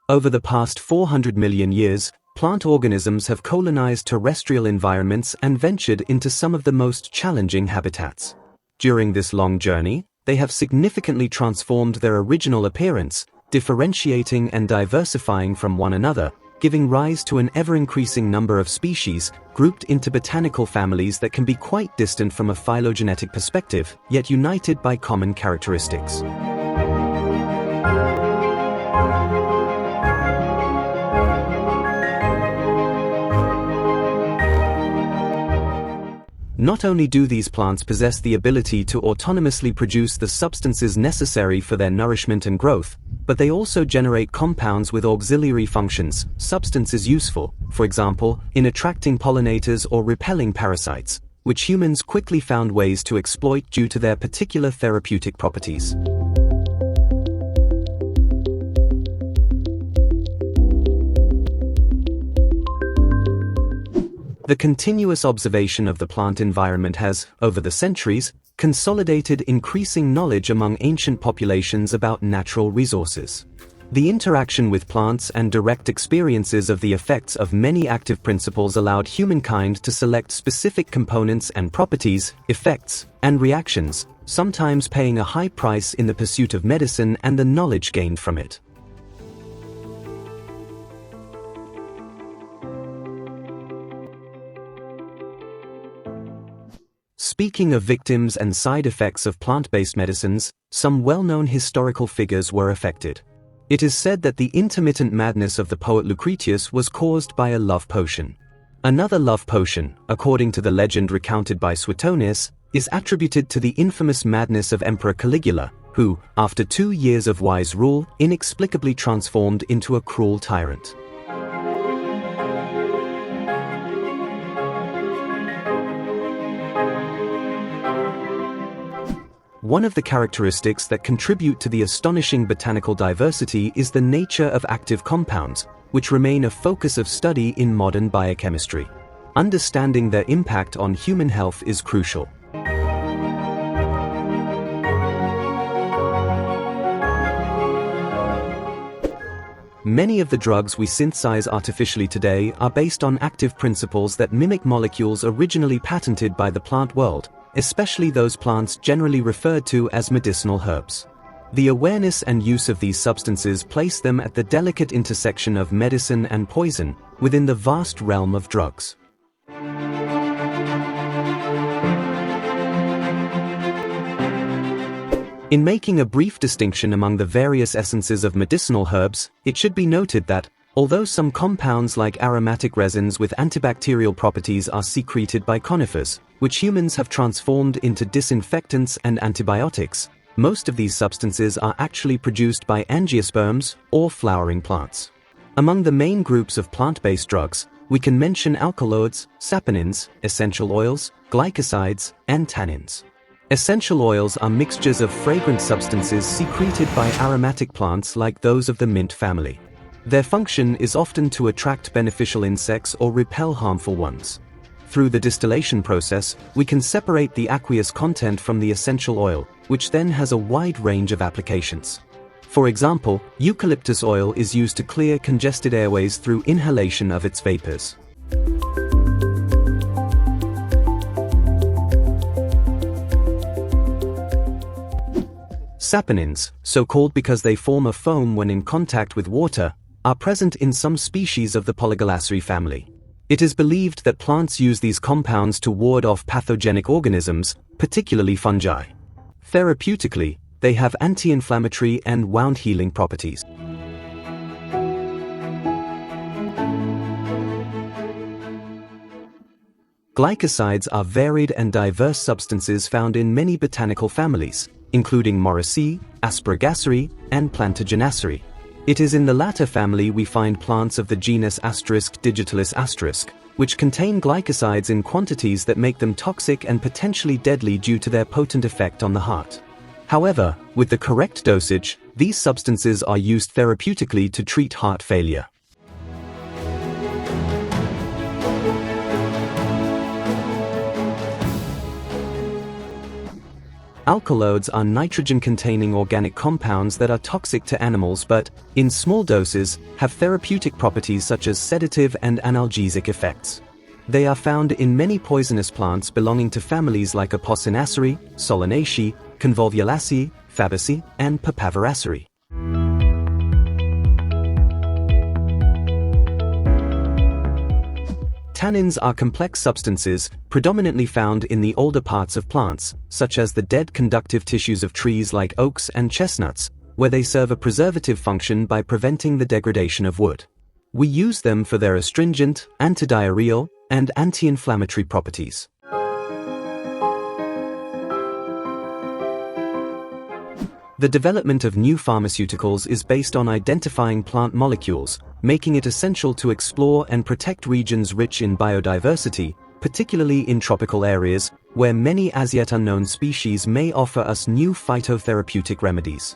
Over the past 400 million years, plant organisms have colonized terrestrial environments and ventured into some of the most challenging habitats. During this long journey, they have significantly transformed their original appearance, differentiating and diversifying from one another, giving rise to an ever-increasing number of species, grouped into botanical families that can be quite distant from a phylogenetic perspective, yet united by common characteristics. Not only do these plants possess the ability to autonomously produce the substances necessary for their nourishment and growth, but they also generate compounds with auxiliary functions, substances useful, for example, in attracting pollinators or repelling parasites, which humans quickly found ways to exploit due to their particular therapeutic properties. The continuous observation of the plant environment has, over the centuries, consolidated increasing knowledge among ancient populations about natural resources. The interaction with plants and direct experiences of the effects of many active principles allowed humankind to select specific components and properties, effects, and reactions, sometimes paying a high price in the pursuit of medicine and the knowledge gained from it. Speaking of victims and side effects of plant-based medicines, some well-known historical figures were affected. It is said that the intermittent madness of the poet Lucretius was caused by a love potion. Another love potion, according to the legend recounted by Suetonius, is attributed to the infamous madness of Emperor Caligula, who, after 2 years of wise rule, inexplicably transformed into a cruel tyrant. One of the characteristics that contribute to the astonishing botanical diversity is the nature of active compounds, which remain a focus of study in modern biochemistry. Understanding their impact on human health is crucial. Many of the drugs we synthesize artificially today are based on active principles that mimic molecules originally patented by the plant world, especially those plants generally referred to as medicinal herbs. The awareness and use of these substances place them at the delicate intersection of medicine and poison, within the vast realm of drugs. In making a brief distinction among the various essences of medicinal herbs, it should be noted that, although some compounds like aromatic resins with antibacterial properties are secreted by conifers, which humans have transformed into disinfectants and antibiotics, most of these substances are actually produced by angiosperms or flowering plants. Among the main groups of plant-based drugs, we can mention alkaloids, saponins, essential oils, glycosides, and tannins. Essential oils are mixtures of fragrant substances secreted by aromatic plants like those of the mint family. Their function is often to attract beneficial insects or repel harmful ones. Through the distillation process, we can separate the aqueous content from the essential oil, which then has a wide range of applications. For example, eucalyptus oil is used to clear congested airways through inhalation of its vapors. Saponins, so called because they form a foam when in contact with water, are present in some species of the Polygalaceae family. It is believed that plants use these compounds to ward off pathogenic organisms, particularly fungi. Therapeutically, they have anti-inflammatory and wound-healing properties. Glycosides are varied and diverse substances found in many botanical families, including Moraceae, Asparagaceae, and Plantagenaceae. It is in the latter family we find plants of the genus *digitalis*, which contain glycosides in quantities that make them toxic and potentially deadly due to their potent effect on the heart. However, with the correct dosage, these substances are used therapeutically to treat heart failure. Alkaloids are nitrogen-containing organic compounds that are toxic to animals but, in small doses, have therapeutic properties such as sedative and analgesic effects. They are found in many poisonous plants belonging to families like Apocynaceae, Solanaceae, Convolvulaceae, Fabaceae, and Papaveraceae. Tannins are complex substances predominantly found in the older parts of plants, such as the dead conductive tissues of trees like oaks and chestnuts, where they serve a preservative function by preventing the degradation of wood. We use them for their astringent, antidiarrheal, and anti-inflammatory properties. The development of new pharmaceuticals is based on identifying plant molecules, making it essential to explore and protect regions rich in biodiversity, particularly in tropical areas, where many as yet unknown species may offer us new phytotherapeutic remedies.